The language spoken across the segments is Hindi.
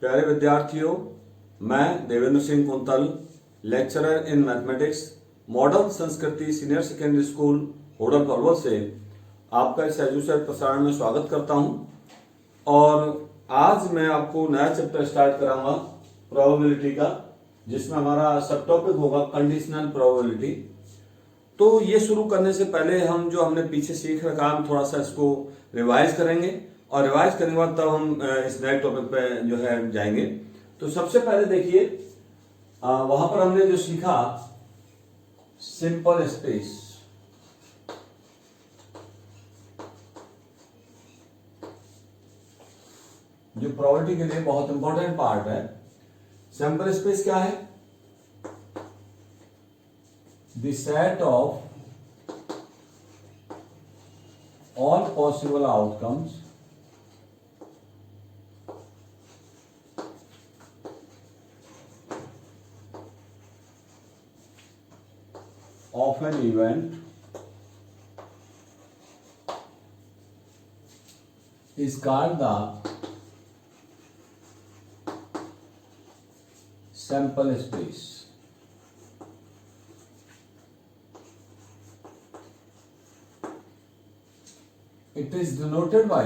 प्यारे विद्यार्थियों, मैं Devendra Singh quintal, lecturer in mathematics, modern संस्कृति सीनियर सेकेंडरी स्कूल होडल परवल से आपका इस एजुसेट प्रसारण में स्वागत करता हूं। और आज मैं आपको नया चैप्टर स्टार्ट कराऊंगा प्रोबेबिलिटी का, जिसमें हमारा सब टॉपिक होगा कंडीशनल प्रोबेबिलिटी। तो ये शुरू करने से पहले हम जो हमने पीछे सीख रखा हम थोड़ा सा इसको रिवाइज करेंगे, और रिवाइज करने के बाद तब हम इस नए टॉपिक पे जो है जाएंगे। तो सबसे पहले देखिए, वहां पर हमने जो सीखा सिंपल स्पेस। जो प्रोबेबिलिटी के लिए बहुत इंपॉर्टेंट पार्ट है। सिंपल स्पेस क्या है? The set of all possible outcomes of an event is called the sample space. It is denoted by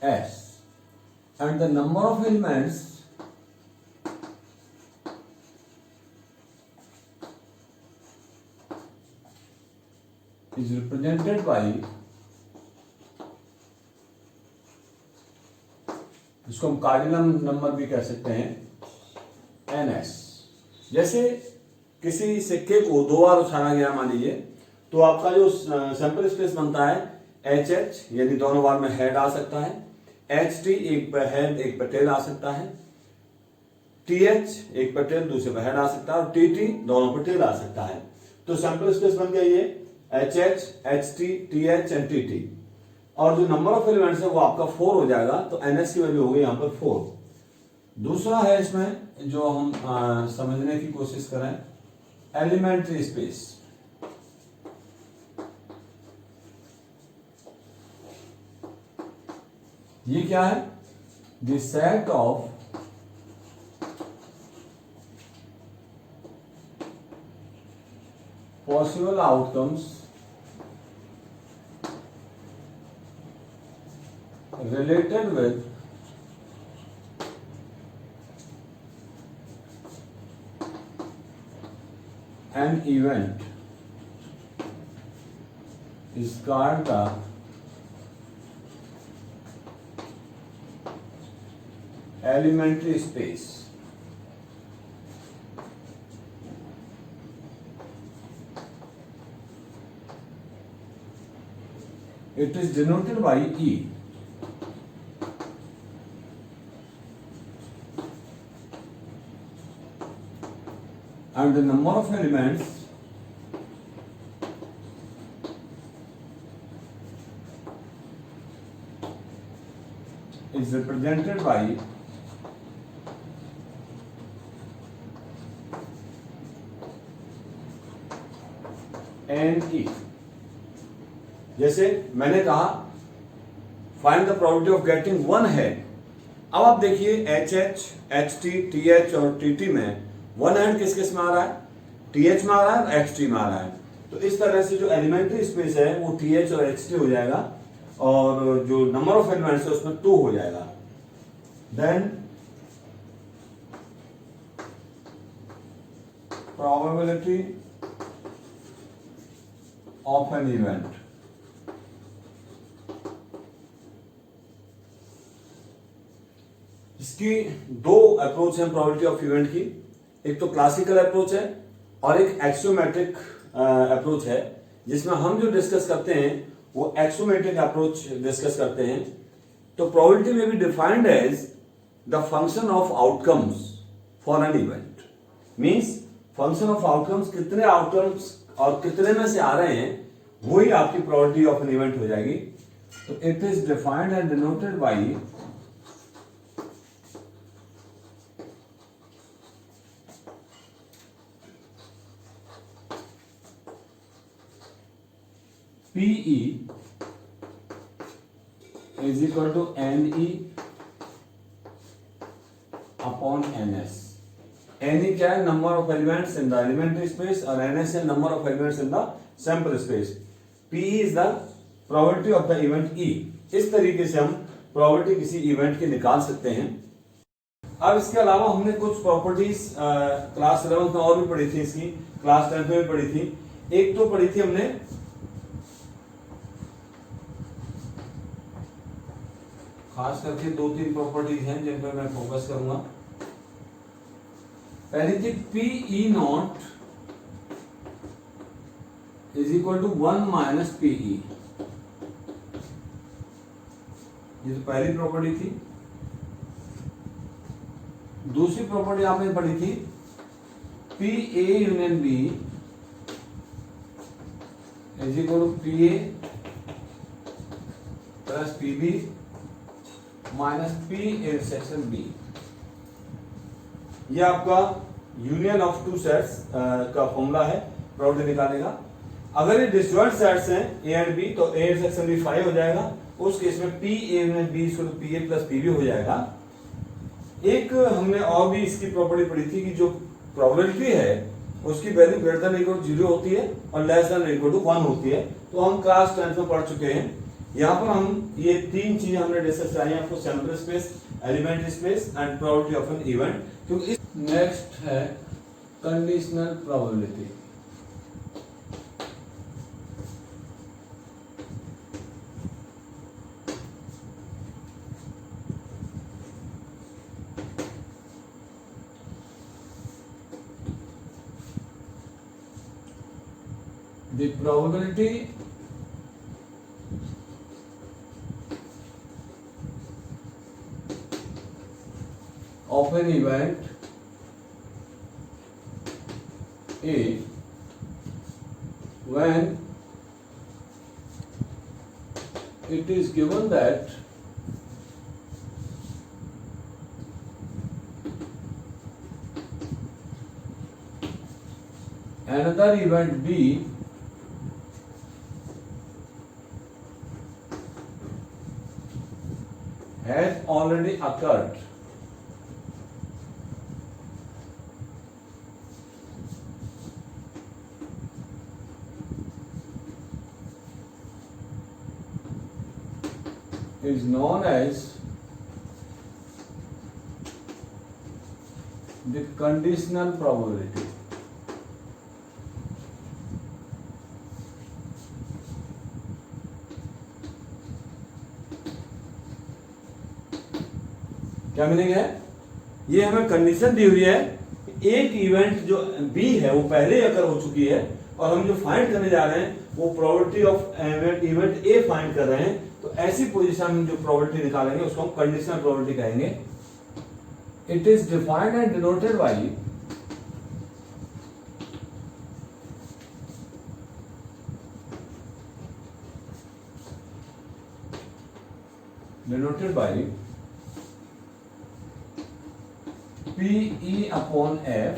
S, and the number of elements is represented by, इसको हम कार्डिनल नंबर भी कह सकते हैं, NS। जैसे किसी सिक्के को दो बार उछाला गया मान लीजिए, तो आपका जो सैंपल स्पेस बनता है HH, यानी दोनों बार में हेड आ सकता है, HT एक पर हेड एक पर टेल आ सकता है, TH एक पर टेल दूसरे पर हेड आ सकता है, और TT दोनों पर टेल आ सकता है। तो सैंपल स्पेस बन गया ये HH, HT, TH and TT। और जो नंबर ऑफ एलिमेंट्स है वो आपका 4 हो जाएगा, तो NS की वैल्यू होगी यहाँ पर 4। दूसरा है इसमें जो हम समझने की कोशिश करें, एलिमेंट्री स्पेस। ये क्या है? The set of possible outcomes related with an event is called the elementary space. It is denoted by E. And the number of elements is represented by NE। जैसे मैंने कहा find the probability of getting one head. अब आप देखिए HH, HT, TH और TT में वन हैंड किस किस में आ रहा है? TH में आ रहा है और HT में आ रहा है। तो इस तरह से जो एलिमेंट्री स्पेस है वो TH और HT हो जाएगा, और जो नंबर ऑफ एलिमेंट्स है उसमें 2 हो जाएगा। Then probability of an event. इसकी दो अप्रोच है प्रोबेबिलिटी ऑफ इवेंट की। एक तो क्लासिकल अप्रोच है और एक एक्सियोमेट्रिक अप्रोच है, जिसमें हम जो डिस्कस करते हैं वो एक्सियोमेट्रिक अप्रोच डिस्कस करते हैं। तो प्रोबेबिलिटी में be defined as the function of outcomes for an event. Means function of outcomes, कितने आउटकम्स और कितने में से आ रहे हैं वही आपकी प्रोबेबिलिटी ऑफ एन इवेंट हो जाएगी। तो it is defined and denoted by PE is equal to N E upon N S. N E क्या है? Number of elements in the elementary space, और एन एस है number of elements in the sample space. P is the probability of the event E. इस तरीके से हम प्रोबेबिलिटी किसी इवेंट की निकाल सकते हैं। अब इसके अलावा हमने कुछ प्रॉपर्टीज क्लास 11 में और भी पढ़ी थी, इसकी क्लास 10 में भी पढ़ी थी। एक तो पढ़ी थी हमने खास करके 2-3 प्रॉपर्टीज हैं जिन पर मैं फोकस करूंगा। पहली थी P E not is equal to 1 minus P E. ये तो पहली प्रॉपर्टी थी। दूसरी प्रॉपर्टी आपने पढ़ी थी P A union B is equal to P A plus P B minus P intersection B. ये आपका यूनियन ऑफ टू सेट्स का फॉर्मूला है प्रॉपर्टी निकालने का। अगर ये डिसजॉइंट सेट्स हैं ए एंड बी तो ए इंटरसेक्शन बी 5 हो जाएगा। उस केस में P A union B equal to P A plus P B हो जाएगा। एक हमने और भी इसकी प्रॉपर्टी पढ़ी थी कि जो प्रोबेबिलिटी है उसकी value greater than equal to 0 होती है और लेस देन इक्वल टू 1 होती है। तो हम क्लास 10 में पढ़ चुके हैं। यहाँ पर हम ये 3 चीजें हमने डिस्कस कराई हैं आपको, sample space, element space and probability of an event. क्योंकि इस नेक्स्ट है conditional probability. The probability of an event A when it is given that another event B has already occurred is known as the conditional probability. क्या मीनिंग है? ये हमें कंडीशन दी हुई है, एक इवेंट जो बी है वो पहले अगर हो चुकी है और हम जो फाइंड करने जा रहे हैं वो probability of event A find कर रहे हैं। तो ऐसी पोजीशन में जो प्रोबेबिलिटी निकालेंगे उसको हम कंडीशनल प्रोबेबिलिटी कहेंगे। It is defined and denoted by PE upon F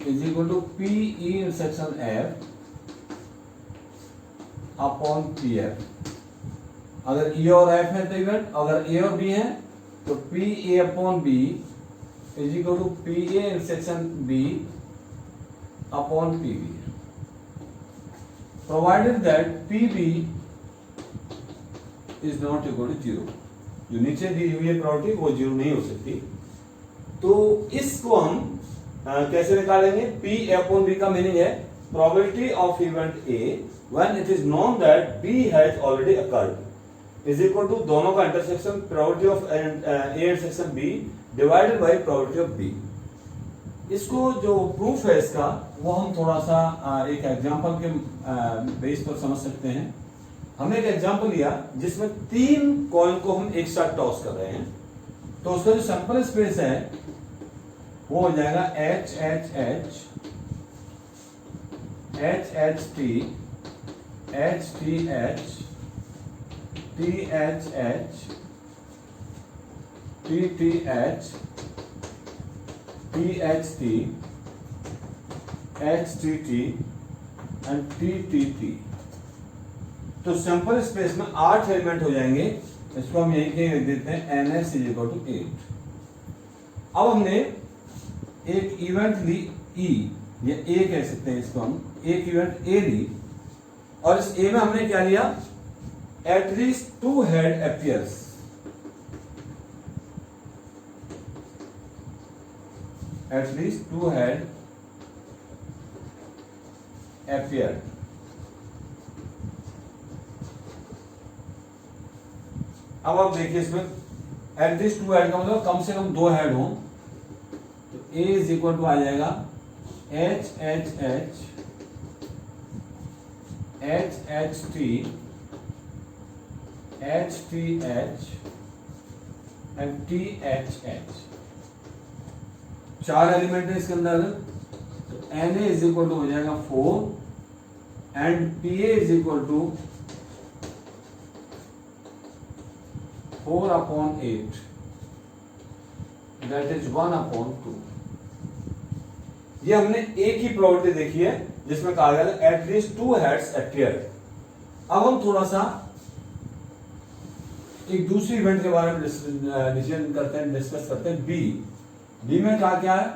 is equal to PE intersection F upon PF। अगर E और F है तो इवेंट, अगर A और B है तो PA upon B is equal to PA intersection B upon PB, provided that PB is not equal to 0। जो नीचे दी हुई है प्रॉपर्टी वो 0 नहीं हो सकती। तो इसको हम कैसे निकालेंगे? P अपॉन B का मीनिंग है probability of event A when it is known that B has already occurred is equal to दोनों का intersection probability of A intersection B divided by probability of B। इसको जो प्रूफ है इसका वो हम थोड़ा सा एक एग्जांपल के बेस पर समझ सकते हैं। हमने एक एग्जांपल लिया जिसमें 3 कॉइन को हम एक साथ टॉस कर रहे हैं। तो उसका जो सैंपल स्पेस है वो हो जाएगा H H H H H T H T H T H H T T H T H T H T T and T T T। तो सैंपल स्पेस में 8 एलिमेंट हो जाएंगे। इसको हम यही कहीं लिख देते हैं NS = 8। अब हमने एक इवेंट ली E या A कह सकते हैं इसको हम, एक इवेंट A ली और इस A में हमने क्या लिया, at least 2 head appears. At least 2 head appear. अब आप देखिए इसमें एटलीस्ट 2 हेड का मतलब कम से कम 2 हेड हो, तो A = आ जाएगा HHH HHT HTH and THH। 4 element है इसके अंदर, तो Na = हो जाएगा 4 एंड Pa = 4/8, दैट इज 1/2। ये हमने एक ही प्रॉपर्टी देखी है जिसमें कहा गया था एटलीस्ट 2 हेड्स अपीयर। अब हम थोड़ा सा एक दूसरी इवेंट के बारे में डिस्कस करते हैं। बी में कहा क्या है,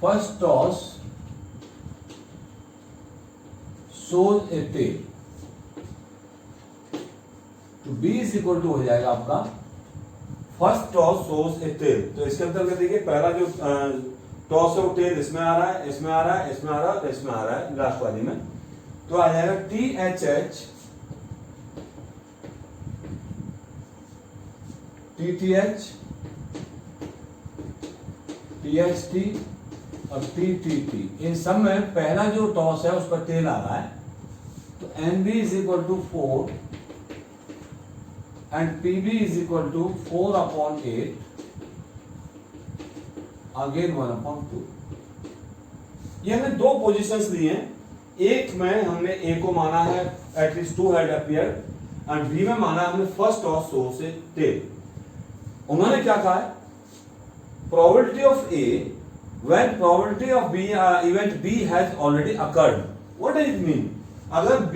फर्स्ट टॉस सोज ए टेल। तो B = हो जाएगा आपका फर्स्ट टॉस सोज ए टेल। तो इसके अंतर्गत देखिए पहला जो टॉस है वो टेल इसमें आ रहा है, इसमें आ रहा है, इसमें आ रहा है, इसमें आ रहा है लास्ट वाली में, तो आ जाएगा THH TTH THT और TTT। इन सब में पहला जो टॉस है उस पर टेल आ रहा है, तो NB = 4 एंड PB = 4/8 अगेन 1/2। ये हमने 2 पोजीशंस ली हैं। एक में हमने A को माना है at least 2 head appear and B में माना हमने फर्स्ट टॉस सोज ए टेल। उन्होंने क्या कहा है, probability of A when probability of B event B has already occurred। what does it mean? अगर B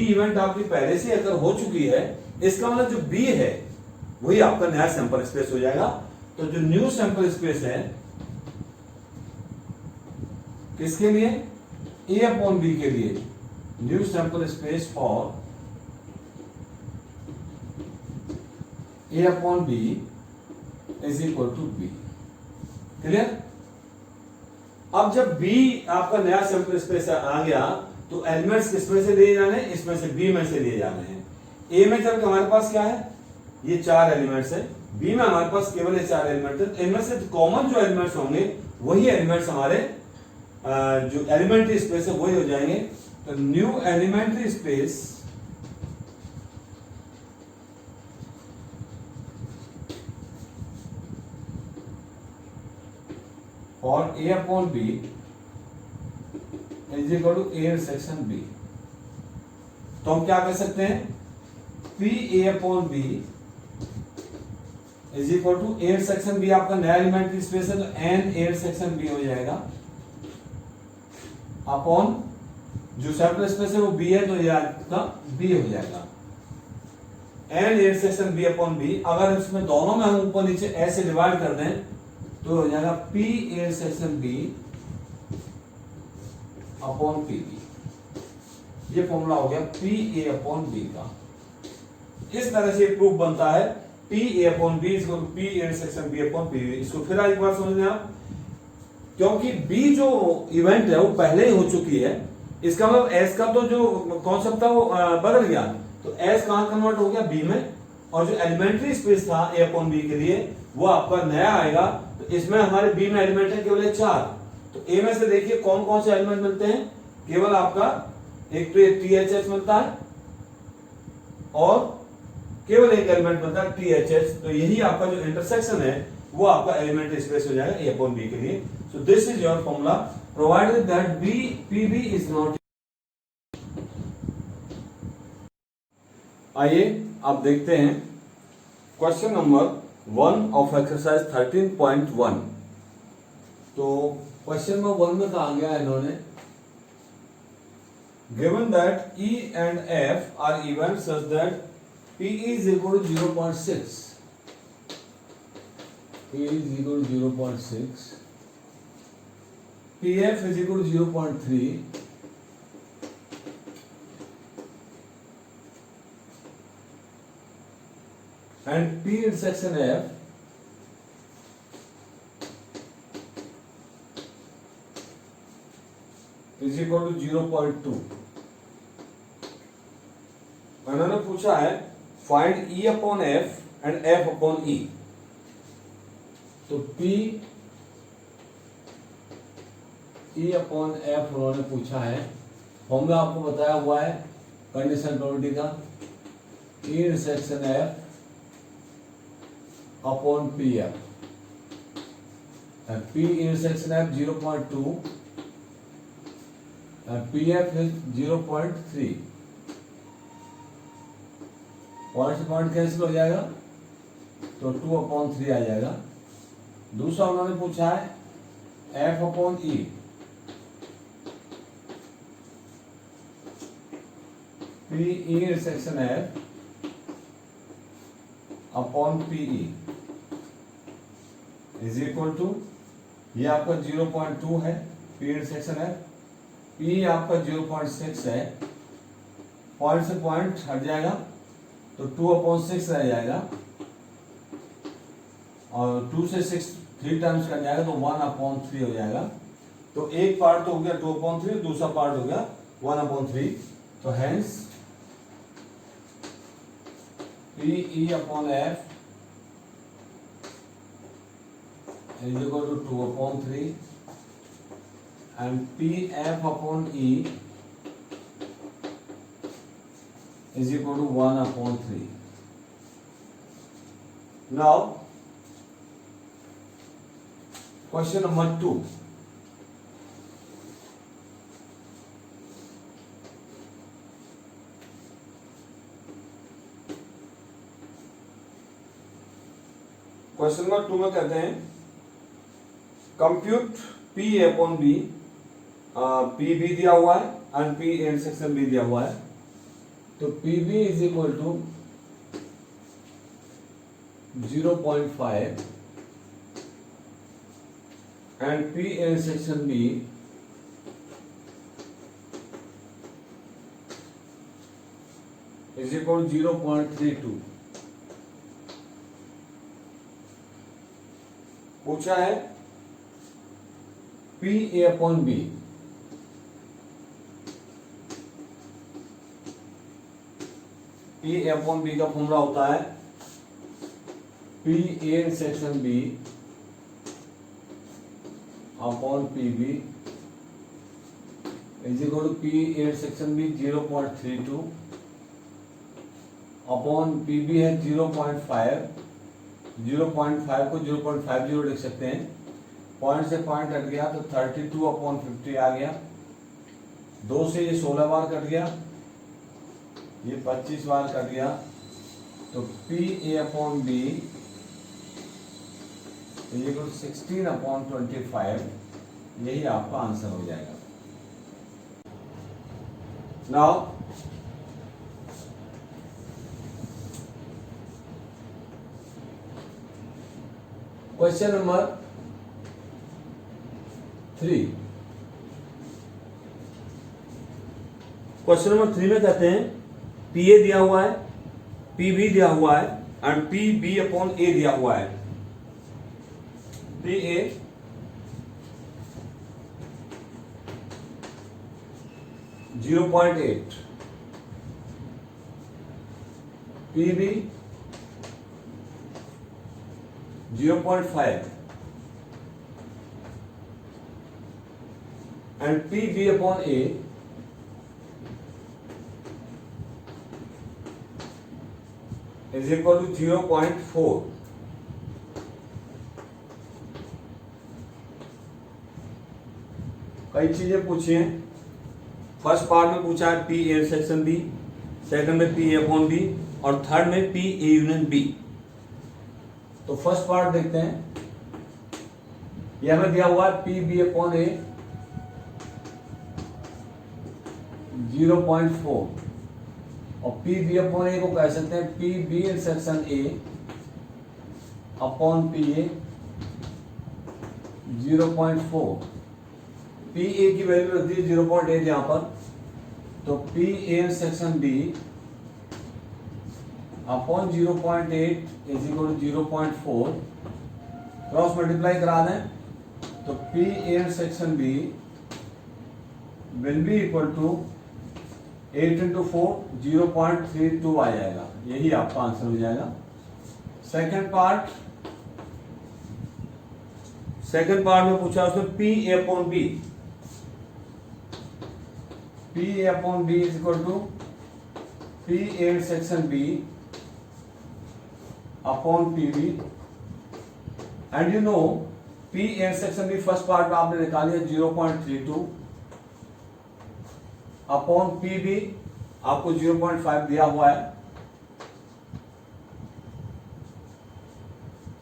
इवेंट आपकी पहले से अगर हो चुकी है, इसका मतलब जो B है वही आपका नया सैंपल स्पेस हो जाएगा। तो जो न्यू सैंपल स्पेस है किसके लिए, A/B के लिए, new sample space for A/B = B। Clear. अब जब B आपका नया सैंपल स्पेस आ गया तो एलिमेंट्स किसमें से लिए जाने, इसमें से B में से लिए जाने हैं। A में जब हमारे पास क्या है, ये 4 एलिमेंट्स है, B में हमारे पास केवल ये 4 एलिमेंट है। इनमें से कॉमन जो एलिमेंट्स होंगे वही एलिमेंट्स हमारे जो एलिमेंट्री स्पेस है वही हो जाएंगे। तो new elementary space for A/B = A/B। तो हम क्या कर सकते हैं, PA/B A/B आपका नया एलिमेंट्री स्पेस है, तो N/B हो जाएगा अपॉन जो सैंपल स्पेस है वो B है, तो ये आपका B हो जाएगा N/B/B। अगर इसमें दोनों में हम ऊपर नीचे ऐसे डिवाइड कर दें तो हो जाएगा PA/B अपॉन PB। ये फॉर्मूला हो गया PA/B का। इस तरह से प्रूफ बनता है PA/B = P/B/PB। इसको फिर एक बार समझ लें आप, क्योंकि B जो इवेंट है वो पहले ही हो चुकी है, इसका मतलब S का तो जो कॉन्सेप्ट था वो बदल गया। तो S कहां कन्वर्ट हो गया, B में, और जो एलिमेंट्री स्पेस था A/B के लिए वो आपका नया आएगा। तो इसमें हमारे B में एलिमेंट है केवल 4। तो A में से देखिए कौन कौन से एलिमेंट मिलते हैं, केवल आपका एक तो THH मिलता है और केवल एक एलिमेंट मिलता है THH। तो यही आपका जो इंटरसेक्शन है वो आपका एलिमेंट्री स्पेस हो जाएगा A/B के लिए। So this is your formula provided that PB is not. आइए आप देखते हैं क्वेश्चन नंबर 1 ऑफ एक्सरसाइज 13.1। तो क्वेश्चन नंबर 1 में कहा गया इन्होंने given that E and F are even such that PE is equal to 0.6. PE is equal to 0.6. PF is equal to 0.3. And P intersection F is equal to 0.2. उन्होंने पूछा है find E upon F and F upon E। तो P E अपॉन F उन्होंने पूछा है, फॉर्मूला आपको बताया हुआ है कंडीशन प्रोबेबिलिटी का, E intersection F upon P F. P intersection F 0.2 and P F is 0.3। Point से पॉइंट कैंसिल हो जाएगा तो 2/3 आ जाएगा। दूसरा उन्होंने पूछा है F upon E. P E intersection F upon PE is equal to, ये आपका 0.2 है पी इंटरसेक्शन है, पी आपका 0.6 है, पॉइंट से पॉइंट हट जाएगा तो 2/6 रह जाएगा, और 2 से 6 3 टाइम्स कर जाएगा तो 1/3 हो जाएगा। तो एक पार्ट तो हो गया 2/3, दूसरा पार्ट हो गया 1/3। तो hence PE upon F is equal to 2/3 and PF upon E is equal to 1/3. Now, question number 2. Question number 2 में कहते हैं compute P upon B। P भी दिया हुआ है एंड P इंटरसेक्शन भी दिया हुआ है। तो PB is equal to 0.5 and P intersection B is equal to 0.32। पूछा है P A upon B. P A upon B का फॉर्मूला होता है P A intersection B upon P B is equal to P A intersection B 0.32 upon P B है 0.5। 0.5 को 0.50 लिख सकते हैं। पॉइंट से पॉइंट कट गया तो 32/50 आ गया। 2 से ये 16 बार कट गया, ये 25 बार कट गया। तो P A upon B equal 16/25, यही आपका आंसर हो जाएगा। Now question number 3। Question number 3 में कहते हैं पी ए दिया हुआ है, पी बी दिया हुआ है and P B upon A दिया हुआ है। P A 0.8, P B 0.5 and PB upon A is equal to 0.4। कई चीजें पूछी हैं। फर्स्ट पार्ट में पूछा है P A intersection B, second में P A अपॉन B और थर्ड में P A यूनियन B। तो फर्स्ट पार्ट देखते हैं। यह हमें दिया हुआ है पी बी अपॉन ए 0.4 और पी बी अपॉन ए को कह सकते हैं P B intersection A upon P A 0.4। P A की वैल्यू रख दी 0.8 यहां पर, तो P A intersection B upon 0.8 is equal to 0.4। Cross multiply करा दें तो P A intersection B will be equal to 8 into 4 0.32 आ जाएगा। यही आपका आंसर हो जाएगा। सेकंड पार्ट में पूछा उसने P A upon B, P A upon B is equal to P A intersection B upon P B. And you know P A intersection B first part में आपने निकाली है 0.32 अपॉन पी बी आपको 0.5 दिया हुआ है,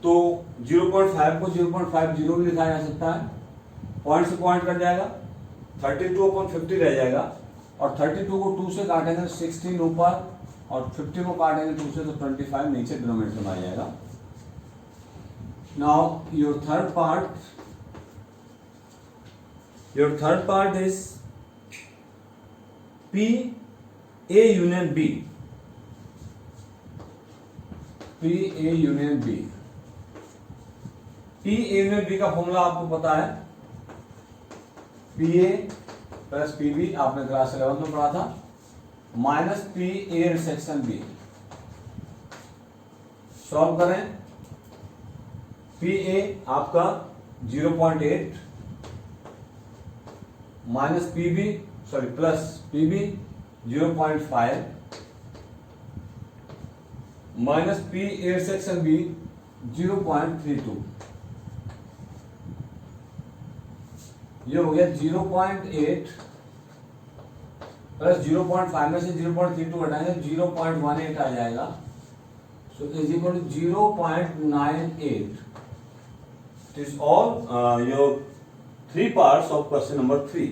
तो 0.5 को 0.50 भी लिखा जा सकता है। पॉइंट से पॉइंट कट जाएगा, 32 अपॉन 50 रह जाएगा और 32 को 2 से काटेंगे 16 ऊपर और 50 को काटेंगे 2 से तो 25 नीचे डिनोमिनेटर में आ जाएगा। Now your third part is P A union B, P A union B। P A union B का फॉर्मूला आपको पता है, P A plus P B आपने क्लास 11 में पढ़ा था, minus P A intersection B। Solve करें, P A आपका 0.8 minus P B plus P B 0.5 minus P intersection B 0.32। ये हो गया 0.8 प्लस 0.5 में से 0.32 हटाएंगे 0.18 आ जाएगा। So is equal to 0.98। It is all your 3 parts of question number 3।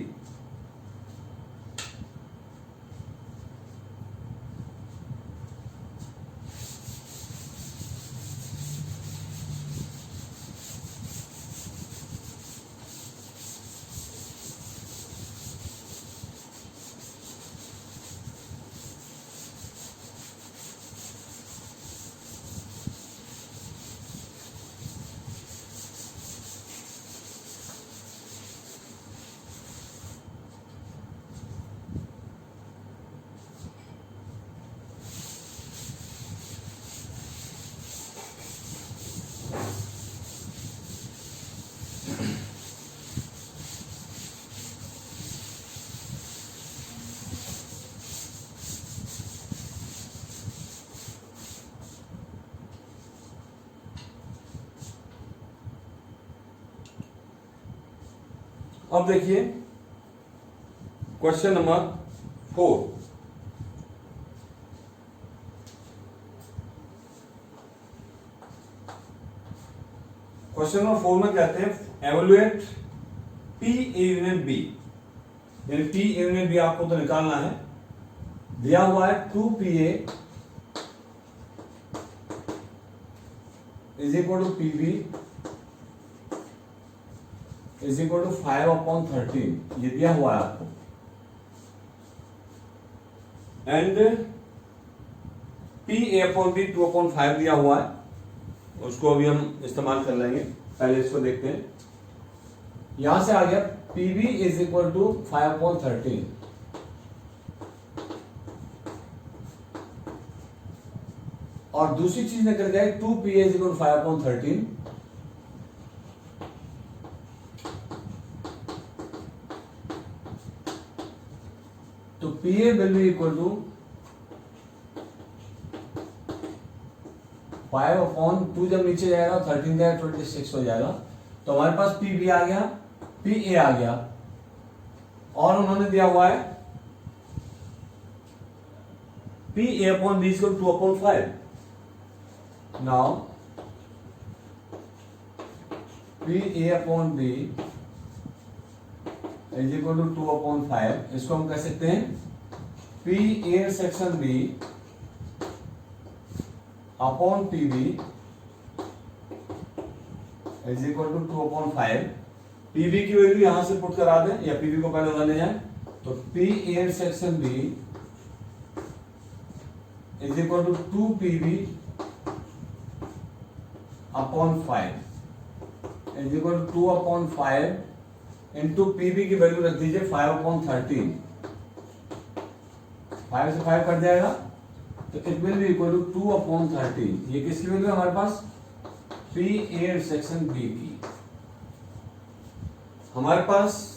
अब देखिए क्वेश्चन नंबर 4। क्वेश्चन नंबर 4 में कहते हैं evaluate P A union B, यानी पी ए यूनियन बी आपको तो निकालना है। दिया हुआ है 2 PA is equal to PB is equal to 5/13। ये दिया हुआ है आपको। एंड PA/B 2/5 दिया हुआ है, उसको अभी हम इस्तेमाल कर लेंगे। पहले इसको देखते हैं। यहां से आ गया PB इज इक्वल टू 5/13 और दूसरी चीज निकल जाए 2PA इज इक्वल टू 5/13। तो PA will be equal to 5/2 जब नीचे जाएगा 13 जाएगा 26 हो जाएगा। तो हमारे पास PB आ गया, PA आ गया और उन्होंने दिया हुआ है PA/B is equal to 2/5। Now PA/B is equal to 2/5। इसको हम कह सकते हैं P A section B upon P B is equal to 2/5। PB की वैल्यू यहां से पुट करा दें या पीबी को पहले बदलने जाए तो P A section B is equal to 2 PB upon 5 is equal to 2/5 into PB की वैल्यू रख दीजिए 5/13। 5 से 5 कट जाएगा तो it will be equal to 2/13। ये किसकी वैल्यू है हमारे पास? पी ए सेक्शन बी की। हमारे पास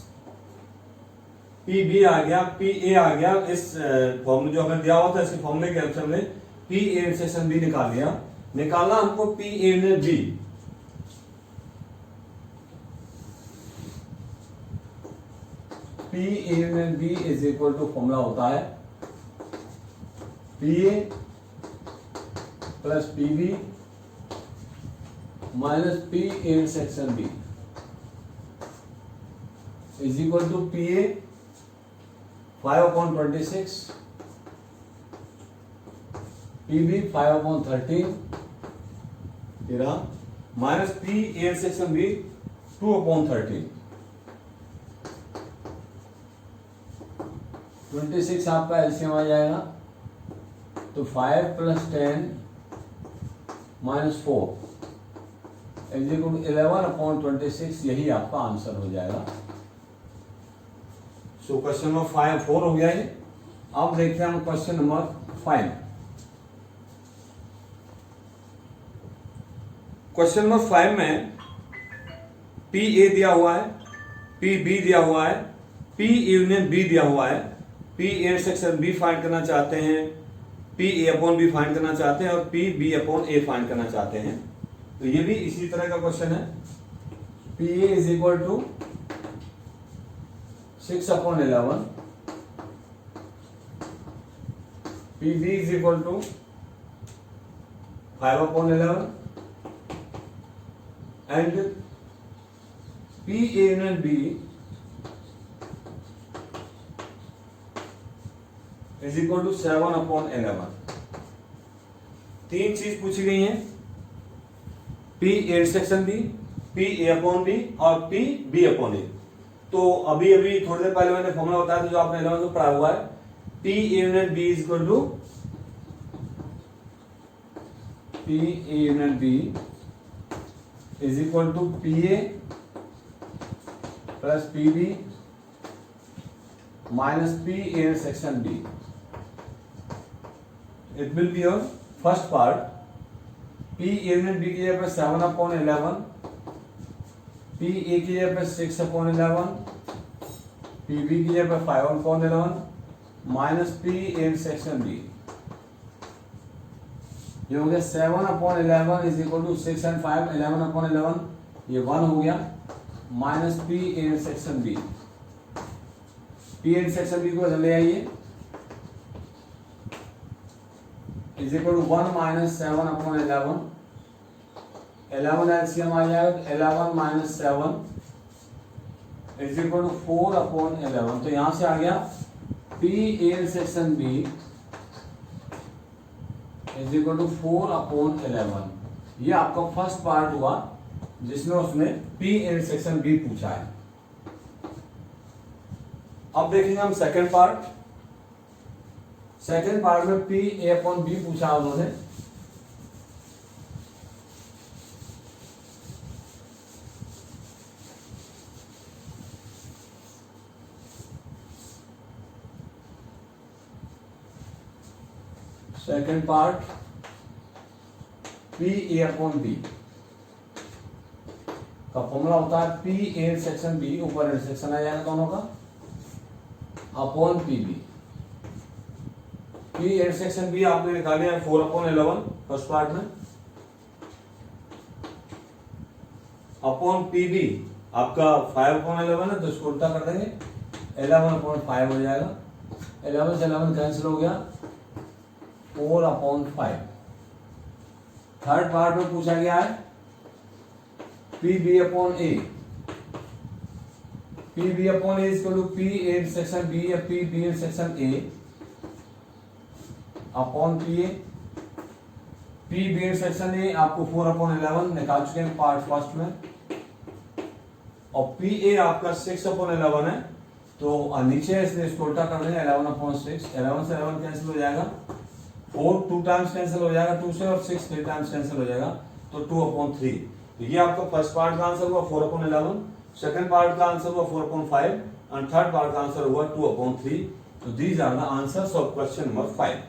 पी बी आ गया, पी ए आ गया। इस फॉर्मूले जो हमें दिया हुआ था इसके फॉर्मूले के हेल्प से हमने पी ए सेक्शन बी निकाल लिया। निकालना हमको पी ए ने बी। पी ए ने B is equal to formula होता है P A plus P B minus P A section B is equal to P A 5/26 PB 5/13 minus P A section B 2/13। 26 आपका एलसीएम आ जाएगा तो 5 + 10 - 4 इज इक्वल टू 11/26। यही आपका आंसर हो जाएगा। सो क्वेश्चन नंबर 4 हो गया ये। अब देखते हैं हम क्वेश्चन नंबर 5। क्वेश्चन नंबर 5 में पी ए दिया हुआ है, पी बी दिया हुआ है, पी यूनियन बी दिया हुआ है, P A section B find करना चाहते हैं, P A upon B find करना चाहते हैं और P B upon A find करना चाहते हैं। तो ये भी इसी तरह का क्वेश्चन है। P A is equal to 6/11 P B is equal to 5/11 and P A union B is equal to 7/11। तीन चीज पूछी गई हैं, P A section B, P A upon B और पी बी अपॉन ए। तो अभी थोड़ी देर पहले मैंने फॉर्मूला बताया था जो आपने 11 में पढ़ा हुआ है। P A union B is equal to P A union B is equal to P A plus P B minus P A section B. It will be your first part. P A union B की जगह पर 7/11, पी ए की जगह पर 6/11, पी बी की जगह पर 5/11 minus P A section B. ये हो गया 7/11 इज इक्वल टू 6 and 5 11/11 ये 1 हो गया minus P A section B. P A section B को ले आइए इज इक्वल टू 1 - 7/11। 11 एलसीएम आ जाएगा 11 - 7 इज इक्वल टू 4/11। तो यहां से आ गया P A section B is equal to 4/11। ये आपका फर्स्ट पार्ट हुआ जिसमें उसने पी ए सेक्शन बी पूछा है। अब देखेंगे हम सेकंड पार्ट। सेकंड पार्ट में पी ए अपॉन बी पूछा उन्होंने। Second part P A upon B का फॉर्मूला होता है पी ए सेक्शन बी, ऊपर इंटरसेक्शन आ जाएगा दोनों का, upon P B. P intersection B आपने निकाले हैं 4/11 फर्स्ट पार्ट में, अपॉन पी बी आपका 5/11 है तो इसको उल्टा कर देंगे 11/5 हो जाएगा। 11 से 11 कैंसिल हो गया 4/5। थर्ड पार्ट में पूछा गया है P B upon A. P B upon A is equal to P A section B या P B section A upon P A. P B section A आपको 4/11 निकाल चुके हैं पार्ट फर्स्ट में, और पी ए आपका 6/11 है, तो नीचे इसको उल्टा कर देंगे 11/6। 11 से 11 कैंसिल हो जाएगा, 4 2 टाइम्स कैंसिल हो जाएगा 2 से, और 6 3 टाइम्स कैंसिल हो जाएगा, तो 2/3। तो ये आपका फर्स्ट पार्ट का आंसर हुआ 4/11, सेकंड पार्ट का आंसर हुआ 4/5 और थर्ड पार्ट का आंसर हुआ 2/3। तो these are the answers of question number 5।